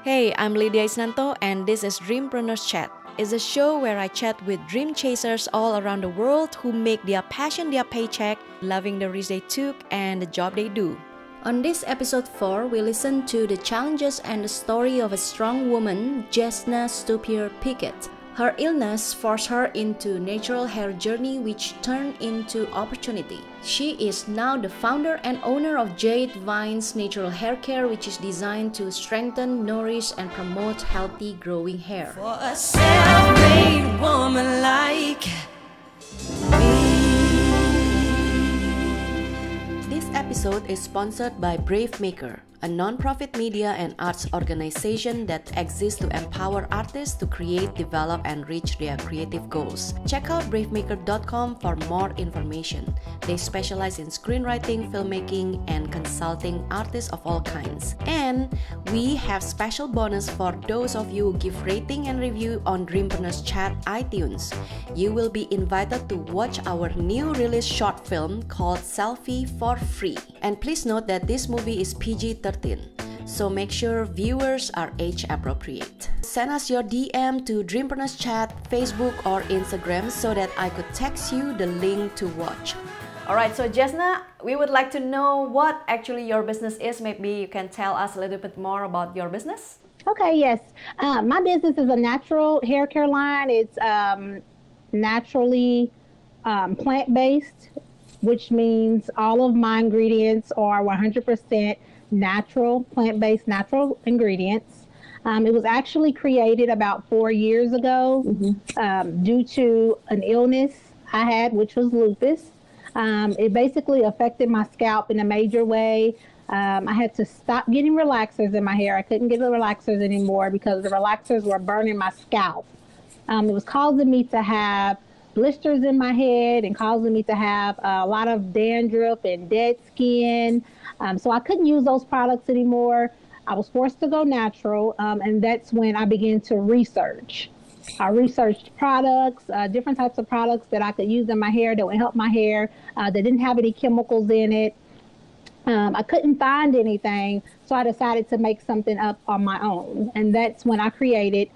Hey, I'm Lydia Isnanto and this is Dreampreneurs Chat. It's a show where I chat with dream chasers all around the world who make their passion their paycheck, loving the risk they took and the job they do. On this episode 4, we listen to the challenges and the story of a strong woman, Jasna Stupere Pickett. Her illness forced her into natural hair journey which turned into opportunity. She is now the founder and owner of Jade Vine's natural hair care, which is designed to strengthen, nourish and promote healthy growing hair. For a self-made woman like This episode is sponsored by Brave Maker, a non-profit media and arts organization that exists to empower artists to create, develop, and reach their creative goals. Check out bravemaker.com for more information. They specialize in screenwriting, filmmaking, and consulting artists of all kinds. And we have special bonus for those of you who give rating and review on Dreampreneurs Chat iTunes. You will be invited to watch our new release short film called Selfie for free. And please note that this movie is PG-13. So make sure viewers are age appropriate. Send us your DM to Dreampreneurs Chat, Facebook or Instagram so that I could text you the link to watch. Alright, so Jasna, we would like to know what actually your business is. Maybe you can tell us a little bit more about your business? Okay, yes. My business is a natural hair care line. It's naturally plant-based, which means all of my ingredients are 100% natural, plant-based, natural ingredients. It was actually created about 4 years ago due to an illness I had, which was lupus. It basically affected my scalp in a major way. I had to stop getting relaxers in my hair. I couldn't get the relaxers anymore because the relaxers were burning my scalp. It was causing me to have blisters in my head and causing me to have a lot of dandruff and dead skin. So I couldn't use those products anymore. I was forced to go natural, and that's when I began to research. I researched products, different types of products that I could use in my hair that would help my hair, that didn't have any chemicals in it. I couldn't find anything, so I decided to make something up on my own. And that's when I created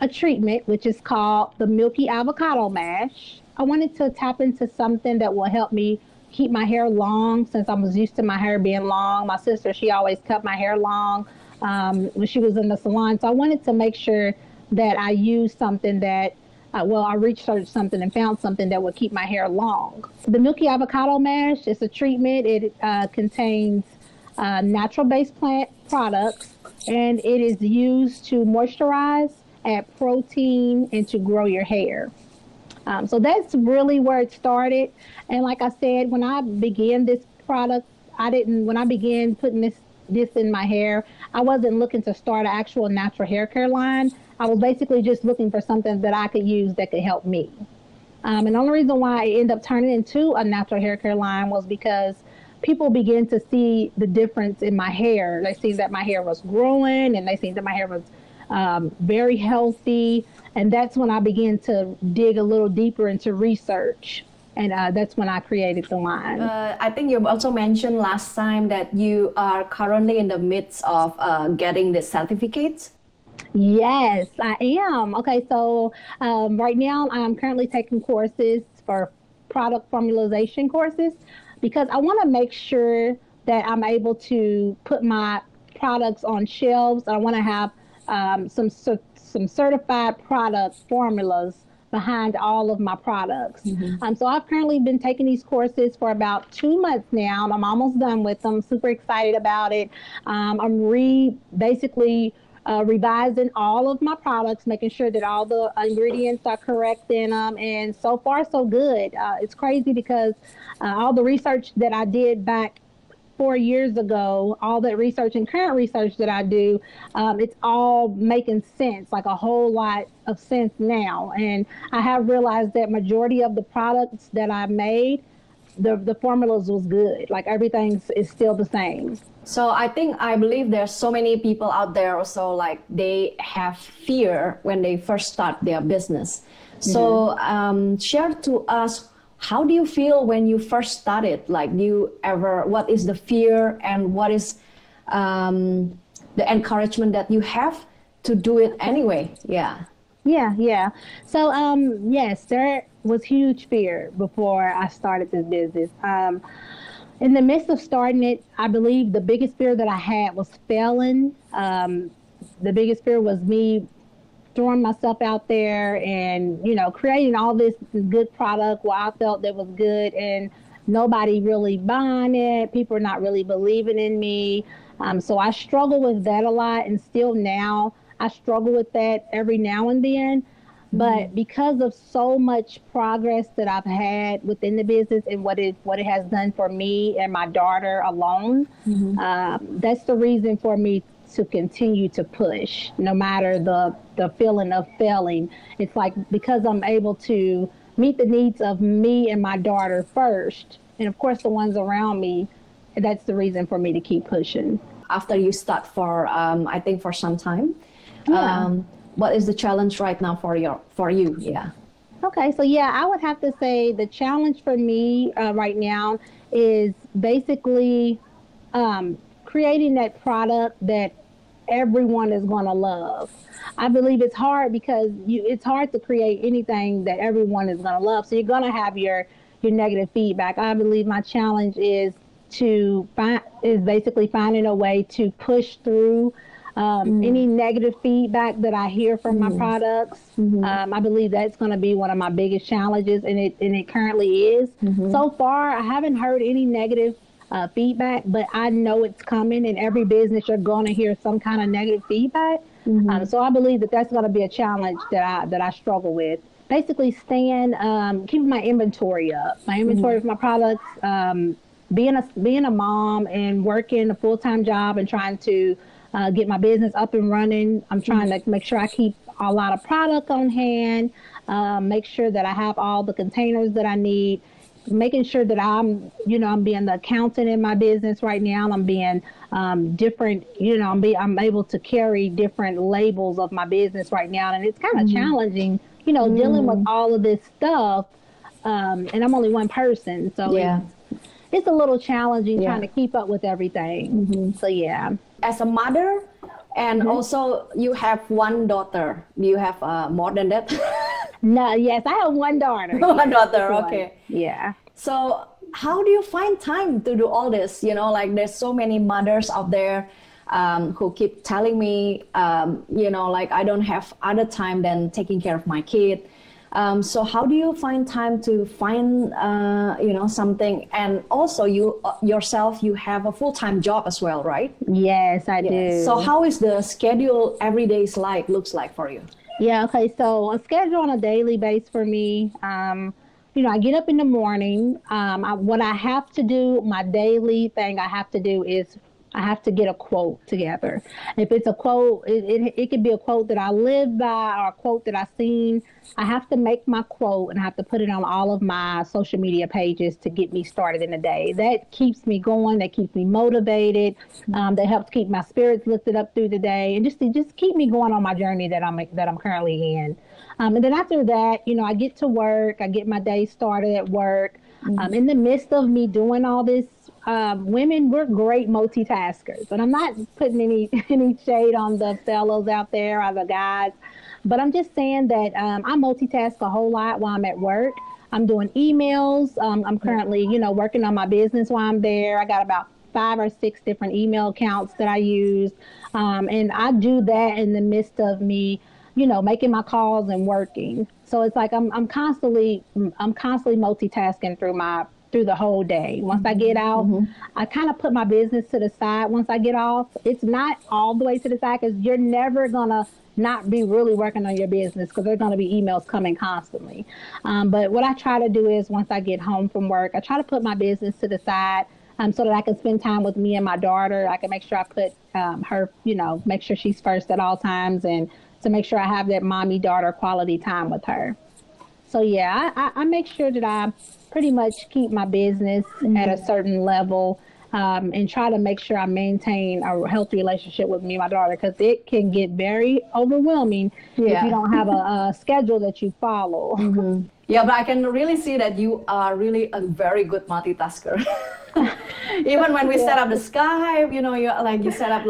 a treatment, which is called the Milky Avocado Mash. I wanted to tap into something that will help me keep my hair long, since I was used to my hair being long. My sister, she always cut my hair long when she was in the salon. So I wanted to make sure that I used something that, I researched something and found something that would keep my hair long. The Milky Avocado Mash is a treatment. It contains natural-based plant products, and it is used to moisturize, add protein, and to grow your hair. So that's really where it started. And like I said, when I began this product, when I began putting this in my hair, I wasn't looking to start an actual natural hair care line. I was basically just looking for something that I could use that could help me. And the only reason why I ended up turning into a natural hair care line was because people began to see the difference in my hair. They seen that my hair was growing, and they seen that my hair was very healthy. And that's when I began to dig a little deeper into research. And that's when I created the line. I think you also mentioned last time that you are currently in the midst of getting the certificates. Yes, I am. Okay, so right now I'm currently taking courses for product formulation courses because I want to make sure that I'm able to put my products on shelves. I want to have some certified product formulas behind all of my products. So I've currently been taking these courses for about 2 months now, and I'm almost done with them. Super excited about it. I'm basically revising all of my products, making sure that all the ingredients are correct in them, and so far so good. It's crazy because all the research that I did back 4 years ago, all that research and current research that I do, it's all making sense, like a whole lot of sense now. And I have realized that majority of the products that I made, the formulas was good. Like everything is still the same. So I believe there's so many people out there also, like they have fear when they first start their business. So share to us, how do you feel when you first started? Like, what is the fear and what is the encouragement that you have to do it anyway. Yeah. Yeah. So, yes, there was huge fear before I started this business. In the midst of starting it, I believe the biggest fear that I had was failing. The biggest fear was me throwing myself out there and, creating all this good product where I felt that was good and nobody really buying it. People are not really believing in me. So I struggle with that a lot, and still now I struggle with that every now and then. But because of so much progress that I've had within the business and what it has done for me and my daughter alone, that's the reason for me to continue to push, no matter the feeling of failing. It's like, because I'm able to meet the needs of me and my daughter first, and of course the ones around me, that's the reason for me to keep pushing. After you start for, I think for some time, Yeah. what is the challenge right now for you? Yeah. Okay, so yeah, I would have to say the challenge for me right now is basically creating that product that everyone is going to love. I believe it's hard because it's hard to create anything that everyone is going to love. So you're going to have your negative feedback. I believe my challenge is basically finding a way to push through any negative feedback that I hear from my products. I believe that's going to be one of my biggest challenges, and it currently is. So far, I haven't heard any negative feedback, but I know it's coming. In every business, you're going to hear some kind of negative feedback. So I believe that that's going to be a challenge that I struggle with. Basically, keeping my inventory up, my inventory of my products. Being a mom and working a full-time job and trying to get my business up and running. I'm trying to make sure I keep a lot of product on hand, make sure that I have all the containers that I need, making sure that I'm being the accountant in my business right now. I'm being different, I'm able to carry different labels of my business right now. And it's kind of challenging, dealing with all of this stuff. And I'm only one person. So it's a little challenging trying to keep up with everything. So yeah. As a mother, and also you have one daughter. Do you have more than that? No, yes, I have one daughter. One daughter, okay. Yeah. So how do you find time to do all this? Like there's so many mothers out there who keep telling me, like I don't have other time than taking care of my kid. So how do you find time to find, something? And also you have a full-time job as well, right? Yes, I do. So how is the schedule every day looks like for you? Yeah, okay. So a schedule on a daily basis for me, I get up in the morning. What I have to do, my daily thing I have to do is I have to get a quote together. If it's a quote, it could be a quote that I live by or a quote that I've seen. I have to make my quote and I have to put it on all of my social media pages to get me started in the day. That keeps me going. That keeps me motivated. That helps keep my spirits lifted up through the day and just keep me going on my journey that I'm currently in. And then after that, I get to work. I get my day started at work. In the midst of me doing all this, women, we're great multitaskers, and I'm not putting any shade on the fellows out there or the guys, but I'm just saying that I multitask a whole lot while I'm at work. I'm doing emails. I'm currently, working on my business while I'm there. I got about 5 or 6 different email accounts that I use, and I do that in the midst of me, making my calls and working. So it's like I'm constantly multitasking through the whole day. Once I get out, I kind of put my business to the side. Once I get off, it's not all the way to the side because you're never gonna not be really working on your business because there's gonna be emails coming constantly. But what I try to do is once I get home from work, I try to put my business to the side so that I can spend time with me and my daughter. I can make sure I put her, make sure she's first at all times and to make sure I have that mommy-daughter quality time with her. So yeah, I make sure that I pretty much keep my business at a certain level and try to make sure I maintain a healthy relationship with me and my daughter because it can get very overwhelming if you don't have a schedule that you follow. Yeah, but I can really see that you are really a very good multitasker. Even when we set up the Skype, you set up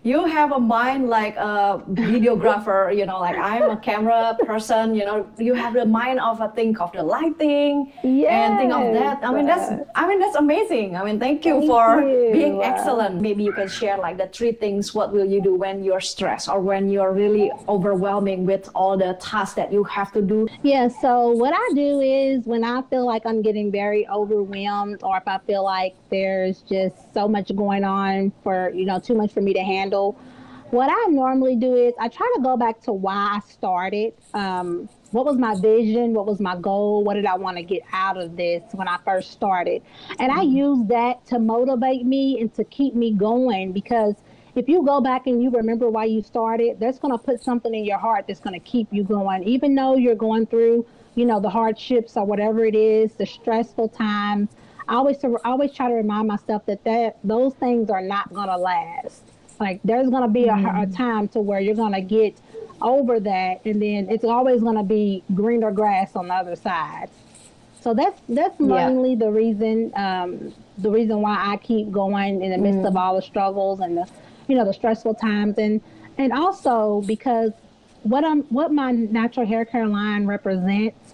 you have a mind like a videographer, you know, like I'm a camera person, you know, you have the mind of a think of the lighting and think of that. I mean, that's amazing. I mean, thank you for being excellent. Maybe you can share like the 3 things, what will you do when you're stressed or when you're really overwhelming with all the tasks that you have to do? Yeah, so what I do is when I feel like I'm getting very overwhelmed, or if I feel like there's just so much going on for, you know, too much for me to handle, what I normally do is I try to go back to why I started. What was my vision? What was my goal? What did I want to get out of this when I first started? And I use that to motivate me and to keep me going, because if you go back and you remember why you started, that's going to put something in your heart that's going to keep you going, even though you're going through, you know, the hardships or whatever it is, the stressful times. I always try to remind myself that those things are not going to last. Like there's going to be a time to where you're going to get over that, and then it's always going to be greener grass on the other side. So that's mainly the reason why I keep going in the midst of all the struggles and the stressful times, and also because what my natural hair care line represents,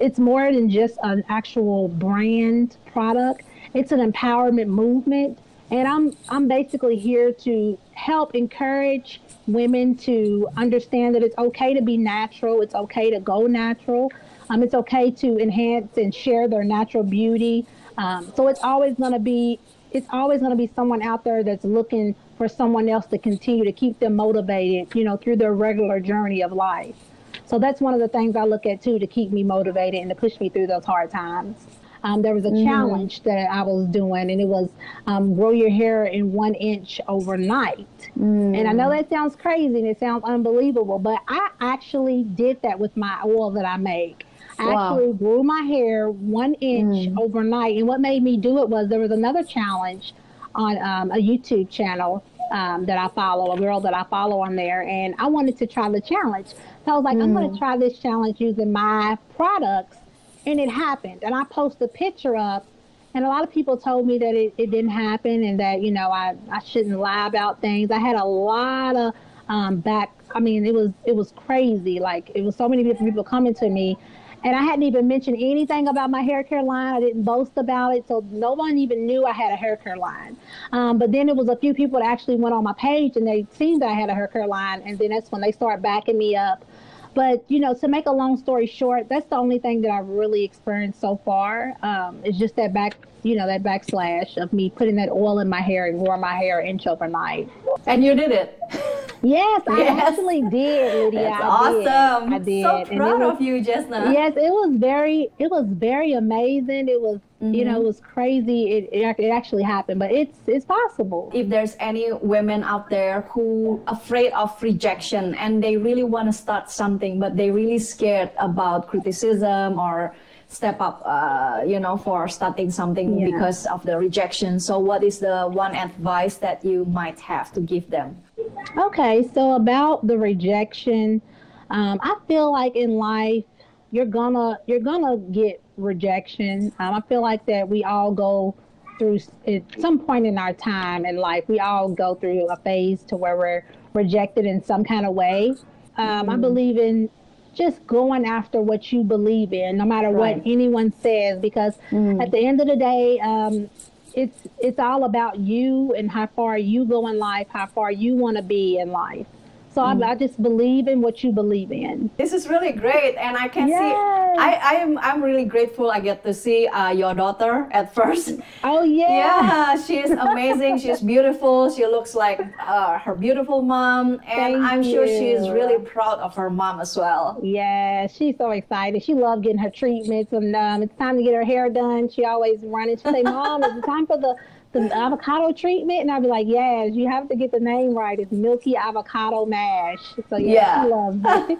it's more than just an actual brand product. It's an empowerment movement. And I'm basically here to help encourage women to understand that it's okay to be natural. It's okay to go natural. It's okay to enhance and share their natural beauty. So it's always going to be someone out there that's looking for someone else to continue to keep them motivated, you know, through their regular journey of life. So that's one of the things I look at too, to keep me motivated and to push me through those hard times. There was a challenge that I was doing, and it was grow your hair in 1 inch overnight. And I know that sounds crazy and it sounds unbelievable, but I actually did that with my oil that I make. I actually grew my hair 1 inch overnight. And what made me do it was there was another challenge on a YouTube channel that I follow, a girl that I follow on there, and I wanted to try the challenge. So I was like, I'm going to try this challenge using my products. And it happened. And I posted a picture up, and a lot of people told me that it didn't happen, and that, you know, I shouldn't lie about things. I had a lot of it was crazy. Like, it was so many different people coming to me, and I hadn't even mentioned anything about my hair care line. I didn't boast about it, so no one even knew I had a hair care line. But then it was a few people that actually went on my page, and they seen that I had a hair care line, and then that's when they started backing me up. But, you know, to make a long story short, that's the only thing that I've really experienced so far. It's just that backslash of me putting that oil in my hair and growing my hair 1 inch overnight. And you did it. Yes, I actually did, Lydia. That's awesome. I did. So proud of you, Jasna. Yes, it was very amazing. It was, you know, it was crazy. It actually happened, but it's possible. If there's any women out there who afraid of rejection and they really want to start something, but they really scared about criticism or step up, for starting something because of the rejection. So what is the one advice that you might have to give them? Okay, so about the rejection, I feel like in life, you're gonna get rejection. I feel like that we all go through at some point in our time in life. We all go through a phase to where we're rejected in some kind of way. I believe in just going after what you believe in, no matter what anyone says, because at the end of the day, it's all about you and how far you go in life, how far you want to be in life. So I just believe in what you believe in. This is really great, and I can see. I'm really grateful. I get to see your daughter at first. Oh yeah. Yeah, she's amazing. She's beautiful. She looks like her beautiful mom, and I'm sure she's really proud of her mom as well. Yeah, she's so excited. She loves getting her treatments, and it's time to get her hair done. She always running. She say, "Mom, is it time for the avocado treatment?" And I'd be like, yes, you have to get the name right. It's Milky Avocado Mash. So yeah. She loves it.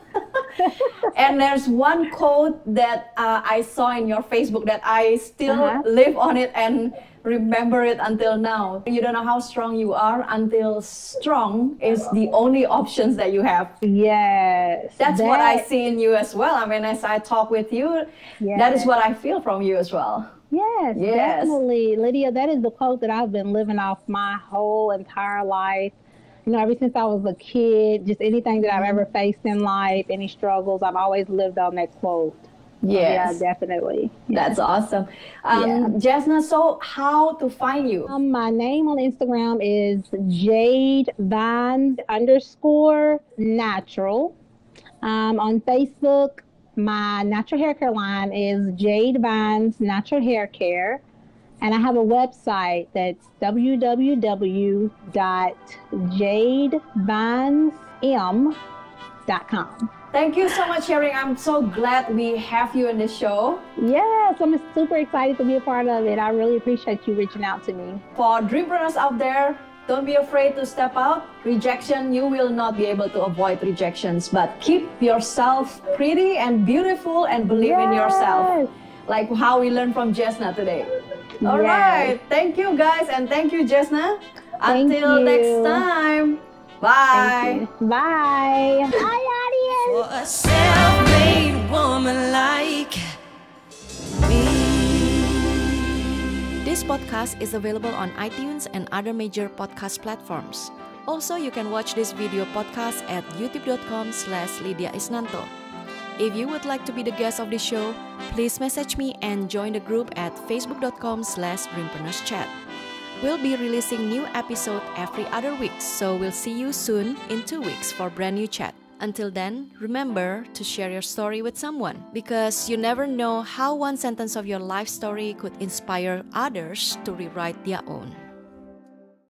And there's one quote that I saw in your Facebook that I still live on it and remember it until now. You don't know how strong you are until strong is the only options that you have. Yes. That's what I see in you as well. I mean, as I talk with you, that is what I feel from you as well. Yes, definitely. Lydia, that is the quote that I've been living off my whole entire life. ever since I was a kid, just anything that I've ever faced in life, any struggles, I've always lived on that quote. Yes. Yeah, definitely. That's awesome. Jasna, so how to find you? My name on Instagram is Jade Vines _natural. On Facebook, my natural hair care line is Jade Vines Natural Hair Care. And I have a website that's www.jadevinesm.com. Thank you so much, sharing. I'm so glad we have you in the show. Yes, I'm super excited to be a part of it. I really appreciate you reaching out to me. For dreampreneurs out there, don't be afraid to step out. Rejection, you will not be able to avoid rejections, but keep yourself pretty and beautiful and believe in yourself. Like how we learned from Jasna today. All right. Thank you, guys, and thank you, Jasna. Until next time. Bye. Bye. Bye, audience. For a self-made woman like me. This podcast is available on iTunes and other major podcast platforms. Also, you can watch this video podcast at youtube.com/Lydia Isnanto. If you would like to be the guest of the show, please message me and join the group at facebook.com/dreampreneurschat. We'll be releasing new episode every other week, so we'll see you soon in 2 weeks for brand new chat. Until then, remember to share your story with someone, because you never know how one sentence of your life story could inspire others to rewrite their own.